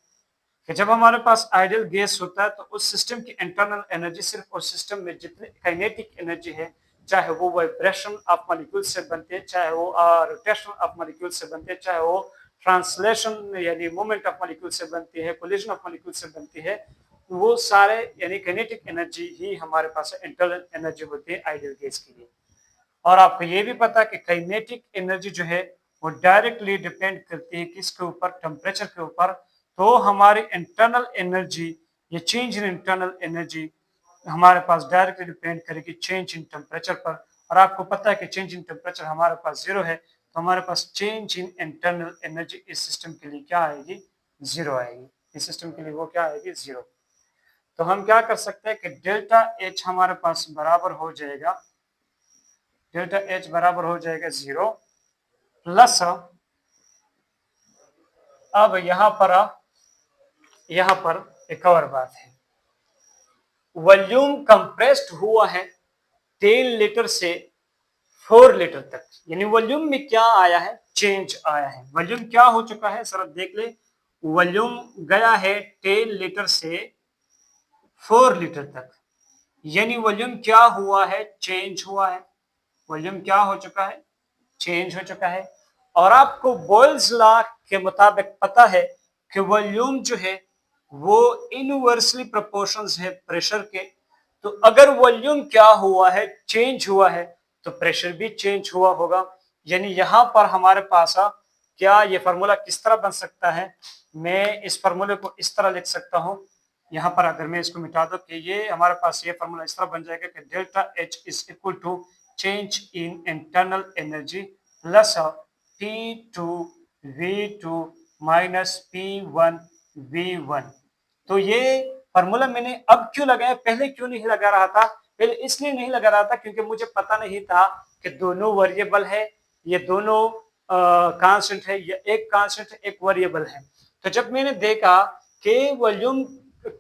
Speaker 1: कि जब हमारे पास आइडियल गैस होता है तो उस सिस्टम की इंटरनल एनर्जी सिर्फ उस सिस्टम में जितनी काइनेटिक एनर्जी है, चाहे वो वाइब्रेशन ऑफ मॉलिक्यूल से बनते हैं, चाहे वो रोटेशन ऑफ मॉलिक्यूल से बनते हैं, चाहे वो ट्रांसलेशन यानी मूवमेंट ऑफ मॉलिक्यूल से बनती है, कोलिजन ऑफ मॉलिक्यूल से बनती है, वो सारे यानी काइनेटिक एनर्जी ही हमारे पास इंटरनल एनर्जी होती है आइडियल गैस के लिए। और आपको ये भी पता है कि काइनेटिक एनर्जी जो है वो डायरेक्टली डिपेंड करती है किसके ऊपर, टेम्परेचर के ऊपर। तो हमारी इंटरनल एनर्जी ये चेंज इन इंटरनल एनर्जी हमारे पास डायरेक्टली डिपेंड करेगी चेंज इन टेम्परेचर पर। और आपको पता है कि चेंज इन टेम्परेचर हमारे पास 0 है तो हमारे पास चेंज इन इंटरनल एनर्जी इस सिस्टम के लिए क्या आएगी 0 आएगी, इस सिस्टम के लिए वो क्या आएगी 0। तो हम क्या कर सकते हैं कि डेल्टा एच हमारे पास बराबर हो जाएगा, डेल्टा एच बराबर हो जाएगा 0 प्लस अब यहाँ पर एक और बात है, वॉल्यूम कंप्रेस्ड हुआ है 10 लीटर से 4 लीटर तक, यानी वॉल्यूम में क्या आया है, चेंज आया है। वॉल्यूम क्या हो चुका है सर, देख ले, वॉल्यूम गया है 10 लीटर से 4 लीटर तक, यानी वॉल्यूम क्या हुआ है, चेंज हुआ है। वॉल्यूम क्या हो चुका है, चेंज हो चुका है। और आपको बॉयल्स लॉ के मुताबिक पता है कि वॉल्यूम जो है वो इनवर्सली प्रोपोर्शंस है प्रेशर के। तो अगर वॉल्यूम क्या हुआ है, चेंज हुआ है, तो प्रेशर भी चेंज हुआ होगा। यानी यहां पर हमारे पास क्या ये फार्मूला किस तरह बन सकता है, मैं इस फार्मूले को इस तरह लिख सकता हूं। यहाँ पर अगर मैं इसको मिटा दूं कि ये हमारे पास ये फार्मूला इस तरह बन जाएगा कि delta H is equal to change in internal energy plus P2 V2 minus P1 V1। तो ये फार्मूला मैंने अब क्यों लगाया, पहले क्यों नहीं लगा रहा था, पहले इसलिए नहीं लगा रहा था क्योंकि मुझे पता नहीं था कि दोनों वेरिएबल है, ये दोनों कांस्टेंट है, ये एक कांस्टेंट है, एक वेरिएबल है। तो जब मैंने देखा कि वॉल्यूम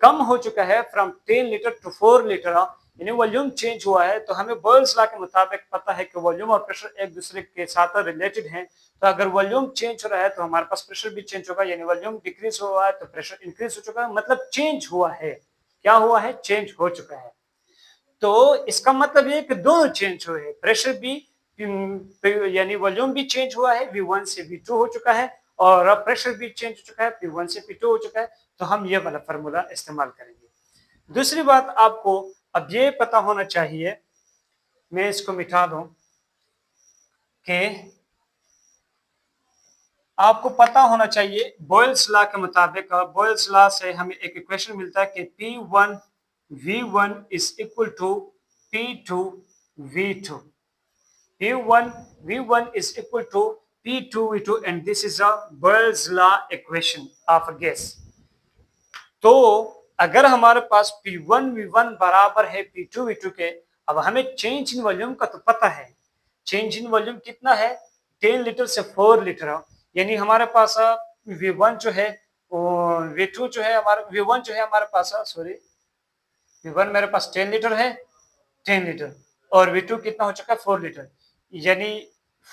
Speaker 1: कम हो चुका है फ्रॉम 10 लीटर टू 4 लीटर, यानी वॉल्यूम चेंज हुआ है, तो हमें बॉयल्स लॉ के मुताबिक पता है कि वॉल्यूम और प्रेशर एक दूसरे के साथ रिलेटेड हैं। तो अगर वॉल्यूम चेंज हो रहा है तो हमारे पास प्रेशर भी चेंज होगा, यानी वॉल्यूम डिक्रीज हुआ है तो प्रेशर इंक्रीज हो चुका है, मतलब चेंज हुआ है। क्या हुआ है, चेंज हो चुका है। तो इसका मतलब ये कि दोनों चेंज हुए हैं, प्रेशर भी यानी वॉल्यूम भी चेंज हुआ है, V1 से V2 हो चुका है, और प्रेशर भी चेंज हो चुका है, P1 से P2 हो चुका है। तो हम ये वाला फार्मूला इस्तेमाल करेंगे। दूसरी बात आपको अब ये पता होना चाहिए, मैं इसको मिटा दूं, कि आपको पता होना चाहिए बॉयल्स लॉ के मुताबिक, बॉयल्स लॉ से हमें एक इक्वेशन मिलता है कि P1 V1 is equal to P2 V2। P1 V1 is equal to P2 V2 and this is a Boyle's law equation of a gas। तो अगर हमारे पास P1 V1 बराबर है P2 V2 के, अब हमें चेंज इन वॉल्यूम का तो पता है, चेंज इन वॉल्यूम कितना है, 10 लीटर से 4 लीटर, यानी हमारे पास V1 जो है V2 जो है हमारा V1 जो है हमारे पास सॉरी V1 मेरे पास 10 लीटर है, 10 लीटर, और V2 कितना हो चुका है, 4 लीटर, यानी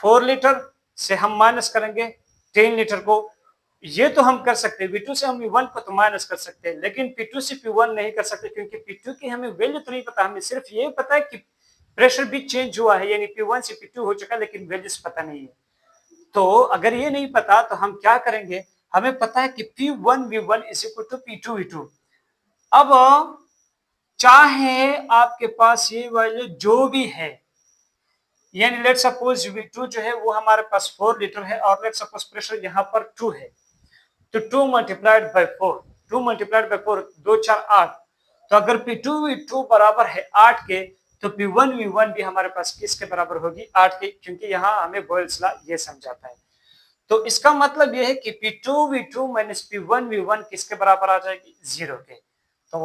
Speaker 1: 4 लीटर से हम माइनस करेंगे 10 लीटर को, ये तो हम कर सकते हैं, V2 से हम V1 को तो माइनस कर सकते हैं, लेकिन P2 से P1 नहीं कर सकते, क्योंकि P2 की हमें वैल्यू तो नहीं पता, हमें सिर्फ ये पता है कि प्रेशर भी चेंज हुआ है, यानी P1 से P2 हो चुका है, लेकिन वैल्यूज पता नहीं है। तो अगर ये नहीं पता तो हम क्या करेंगे, हमें पता है कि P1 V1 is equal to P2 V2। अब चाहे आपके पास ये वैल्यू जो भी है, यानी लेट सपोज V2 जो है वो हमारे पास 4 लीटर है, और लेट सपोज प्रेशर यहाँ पर 2 है, तो 2 मल्टीप्लाइड बाय 4, 2 मल्टीप्लाइड बाय 4, 2 4 8। तो अगर P2 V2 बराबर है 8 के, तो P1 V1 भी हमारे पास किसके बराबर होगी, 8 के, क्योंकि यहाँ हमें बॉयल्स लॉ ये समझाता है। तो इसका मतलब यह है कि P2 V2 minus P1 V1 किसके बराबर आ जाएगी, 0 के। तो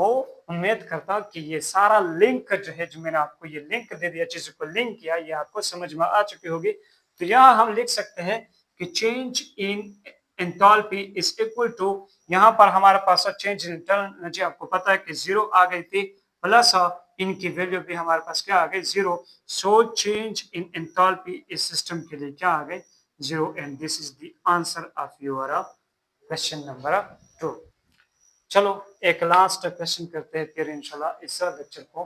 Speaker 1: उम्मीद करता हूं कि ये सारा लिंक जो है, जो मैंने आपको ये लिंक दे दिया, चीजों को लिंक किया, ये आपको समझ में आ चुकी होगी। तो यहाँ हम लिख सकते हैं कि change in enthalpy is equal to, यहाँ पर हमारे पास चेंज इन इंटरनल एनर्जी आपको पता है कि 0 आ गई थी, प्लस इनकी वैल्यू भी हमारे पास क्या आ गई, 0। सो चेंज इन एंथैल्पी इस सिस्टम के लिए क्या आ गई, 0, and this is the answer of your question number 2। चलो एक लास्ट क्वेश्चन करते हैं, फिर इंशाल्लाह इस लेक्चर को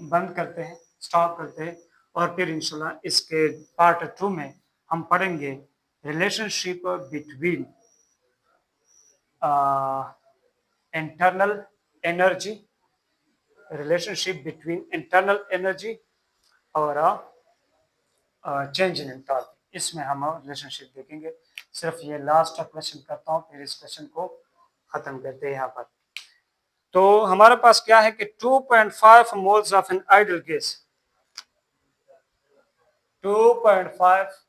Speaker 1: बंद करते हैं, स्टॉप करते हैं, और फिर इंशाल्लाह इसके पार्ट 2 में हम पढ़ेंगे relationship between internal energy, relationship between internal energy और चेंज इन एंथैल्पी, इसमें हम रिलेशनशिप देखेंगे। सिर्फ ये लास्ट क्वेश्चन करता हूँ, फिर इस क्वेश्चन को खत्म करते हैं यहाँ पर। तो हमारे पास क्या है कि 2.5 moles of an ideal gas, 2.5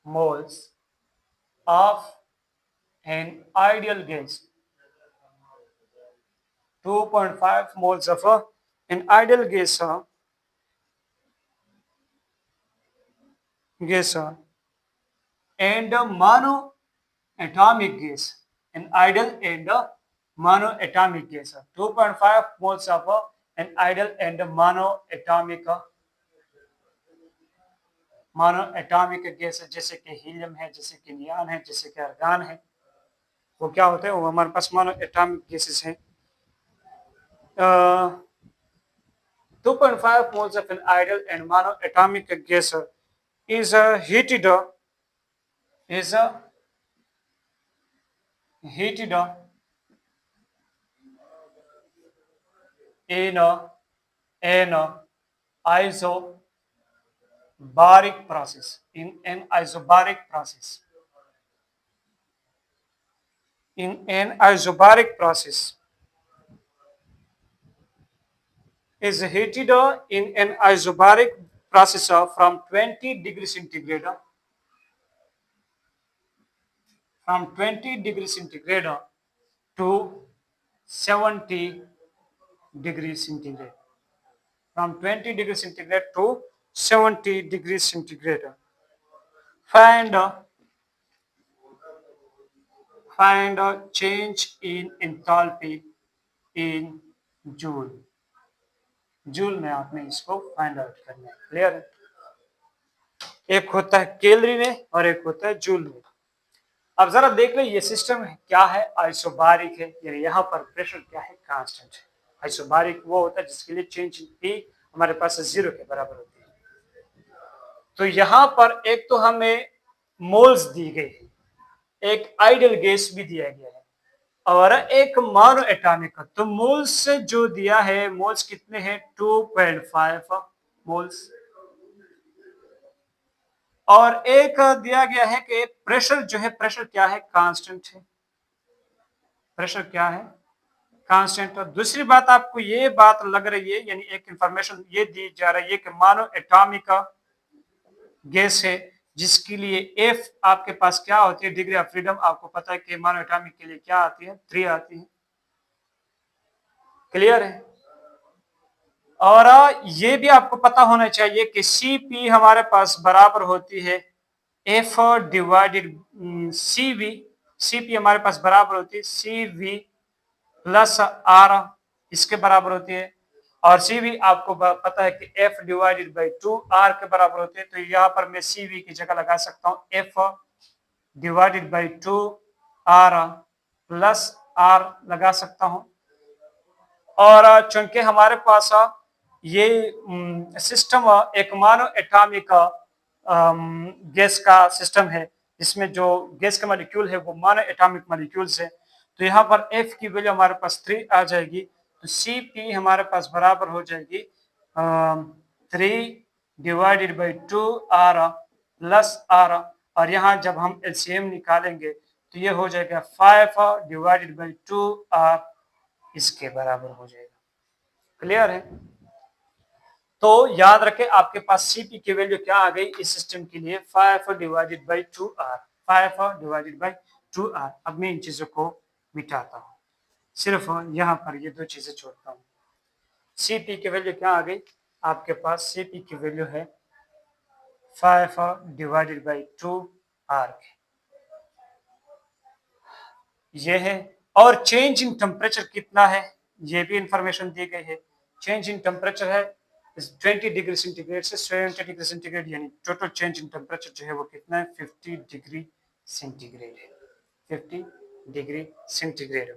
Speaker 1: moles of an ideal gas, 2.5 moles of an ideal gas and monoatomic gas, an ideal and monoatomic gas, 2.5 moles of an ideal and monoatomic gas जैसे कि helium है, जैसे कि neon है, जैसे कि argon है, वो क्या होते हैं, वो हमारे पास मोनो एटॉमिक गैसेस हैं। 2.5 moles of an ideal and monoatomic gas is heated in an isobaric process. In an isobaric process. In an isobaric process. Is heated in an isobaric process from 20 degrees centigrade to 70 degrees centigrade. From 20 degrees centigrade to 70 degrees centigrade. Find change in enthalpy in joule. Joule में आपने इसको find out करना है। Clear है? एक होता है calorie में और एक होता है जूल में। अब जरा देख ले ये सिस्टम है क्या है, आइसोबारिक है, यानी यहाँ पर प्रेशर क्या है, कांस्टेंट है। आइसोबारिक वो होता है जिसके लिए चेंज इन पी हमारे पास 0 के बराबर होती है। तो यहाँ पर एक तो हमें मोल्स दी गई है, एक आइडियल गैस भी दिया गया है और एक मोनो एटॉमिक। तो मोल्स से जो दिया है, मोल्स कितने हैं, 2.5 मोल्स, और एक दिया गया है कि प्रेशर जो है, प्रेशर क्या है, कांस्टेंट है। प्रेशर क्या है, कांस्टेंट। और दूसरी बात आपको ये बात लग रही है, यानी एक इंफॉर्मेशन ये दी जा रही है कि मोनो एटॉमिक गैस है जिसके लिए एफ आपके पास क्या होती है, डिग्री ऑफ फ्रीडम। आपको पता है कि मोनो एटॉमिक के लिए क्या आती है, 3 आती है। क्लियर है? और ये भी आपको पता होना चाहिए कि Cp हमारे पास बराबर होती है F डिवाइडेड Cv। Cp हमारे पास बराबर होती है Cv प्लस R, इसके बराबर होती है। और Cv आपको पता है कि F डिवाइडेड बाई 2R के बराबर होती है। तो यहाँ पर मैं Cv की जगह लगा सकता हूँ F divided by 2R plus R लगा सकता हूँ। और चूंकि हमारे पास ये सिस्टम एक मोनो एटॉमिक गैस का सिस्टम है जिसमें जो गैस का मॉलिक्यूल है वो मोनो एटॉमिक मॉलिक्यूल्स है, तो यहाँ पर F की वैल्यू हमारे पास 3 आ जाएगी। तो Cp हमारे पास बराबर हो जाएगी 3 divided by 2R plus R, और यहाँ जब हम LCM निकालेंगे तो ये हो जाएगा 5 डिवाइडेड बाई 2R, इसके बराबर हो जाएगा। क्लियर है? तो याद रखें आपके पास Cp की वैल्यू क्या आ गई इस सिस्टम के लिए, 5 divided by 2R, 5 divided by 2R। अब मैं इन चीजों को मिटाता हूं, सिर्फ यहां पर ये दो चीजें छोड़ता हूं। Cp की वैल्यू क्या आ गई आपके पास, Cp की वैल्यू है 5 डिवाइडेड बाई 2R, ये है। और चेंज इन टेम्परेचर कितना है ये भी इंफॉर्मेशन दी गई है। चेंज इन टेम्परेचर है 20 डिग्री सेंटीग्रेड से 70 डिग्री सेंटीग्रेड, यानी टोटल चेंज इन टेम्परेचर जो है वो कितना है, 50 डिग्री सेंटीग्रेड है, 50 डिग्री सेंटीग्रेड।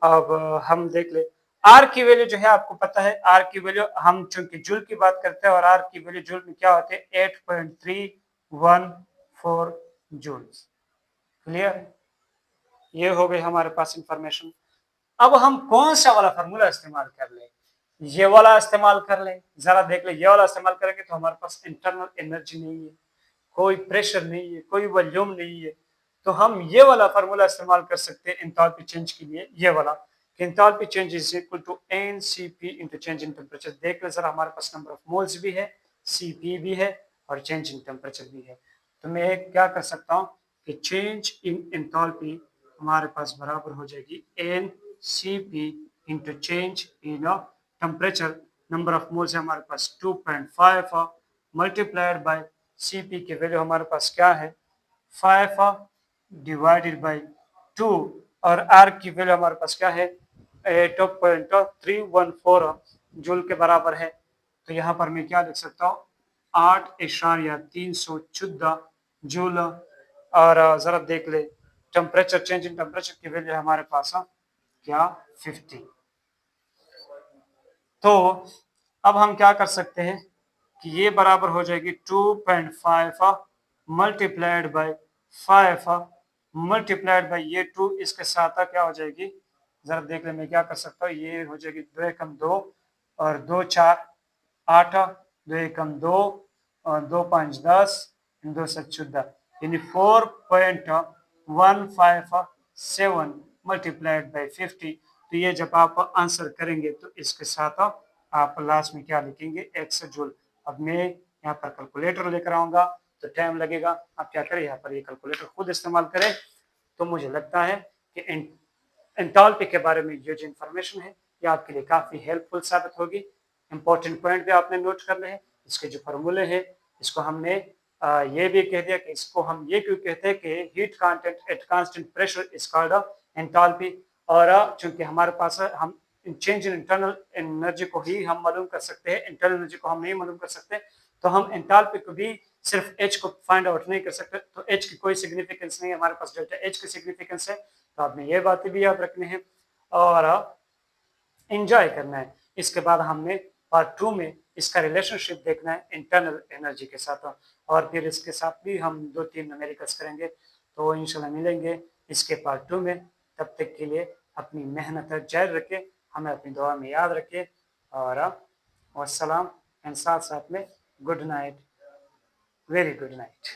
Speaker 1: अब हम देख ले आर की वैल्यू जो है, आपको पता है आर की वैल्यू, हम चूंकि जूल की बात करते हैं और आर की वैल्यू जूल में क्या होते हैं, 8.314 जूल। क्लियर? ये हो गई हमारे पास इंफॉर्मेशन। अब हम कौन सा वाला फार्मूला इस्तेमाल कर ले, ये वाला इस्तेमाल कर ले। जरा देख ले, ये वाला इस्तेमाल करेंगे तो हमारे पास इंटरनल एनर्जी नहीं है, कोई प्रेशर नहीं है, कोई वॉल्यूम नहीं है, तो हम ये वाला फार्मूला इस्तेमाल कर सकते हैं एंथैल्पी चेंज के लिए। ये वाला enthalpy change is equal to NCP into change in temperature. देख ले जरा, हमारे पास नंबर ऑफ मोल्स भी है, Cp भी है और चेंज इन टेम्परेचर भी है। तो मैं क्या कर सकता हूँ कि चेंज इन एंथैल्पी हमारे पास बराबर हो जाएगी NCP into change in temperature. Number of moles है हमारे पास 2.5 मल्टीप्लाइड बाय Cp की वैल्यू हमारे पास क्या है, 5 डिवाइडेड बाई 2, और R की वैल्यू हमारे पास क्या है, 8.314 जूल के बराबर है। तो यहाँ पर मैं क्या लिख सकता हूँ, 8.314 जूल। और ज़रा देख ले टेम्परेचर, चेंज इन टेम्परेचर की वैल्यू हमारे पास क्या 50। तो अब हम क्या कर सकते हैं कि ये बराबर हो जाएगी 2.5 मल्टीप्लाइड बाई 5 मल्टीप्लाइड बाई ये 2 इसके साथ क्या हो जाएगी, जरा देख ले मैं क्या कर सकता हूँ, ये हो जाएगी 2 एकम 2 और 2 4 8, 2 एकम 2 और 2 5 10, 2 7 14, यानी 4.157 मल्टीप्लाइड बाई 50। तो ये जब आप आंसर करेंगे तो इसके साथ आप लास्ट में क्या लिखेंगे, एक्स जूल। अब मैं यहाँ पर कैलकुलेटर लेकर आऊंगा तो टाइम लगेगा। आप क्या करें, यहाँ पर ये कैलकुलेटर खुद इस्तेमाल करें। तो मुझे लगता है कि एंथैल्पी के बारे में ये जो इन्फॉर्मेशन है ये आपके लिए काफ़ी हेल्पफुल साबित होगी। इंपॉर्टेंट पॉइंट भी आपने नोट करने हैं। इसके जो फार्मूले हैं इसको हमने ये भी कह दिया कि इसको हम ये क्यों कहते हैं कि heat content at constant pressure is called enthalpy. और चूंकि हमारे पास हम चेंज इन इंटरनल एनर्जी को ही हम मालूम कर सकते हैं, इंटरनल एनर्जी को हम नहीं मालूम कर सकते, तो हम एंथैल्पी को भी सिर्फ एच को फाइंड आउट नहीं कर सकते। तो एच की कोई सिग्निफिकेंस नहीं है, हमारे पास डेल्टा एच की सिग्निफिकेंस है। तो आपने ये बातें भी याद रखनी है और एंजॉय करना है। इसके बाद हमने पार्ट 2 में इसका रिलेशनशिप देखना है इंटरनल एनर्जी के साथ, और फिर इसके साथ भी हम 2-3 न्यूमेरिकल्स करेंगे। तो इंशाल्लाह मिलेंगे इसके पार्ट 2 में। तब तक के लिए अपनी मेहनत जारी रखें, हमें अपनी दुआ में याद रखें और वस्सलाम एंड साथ साथ में good night, very good night.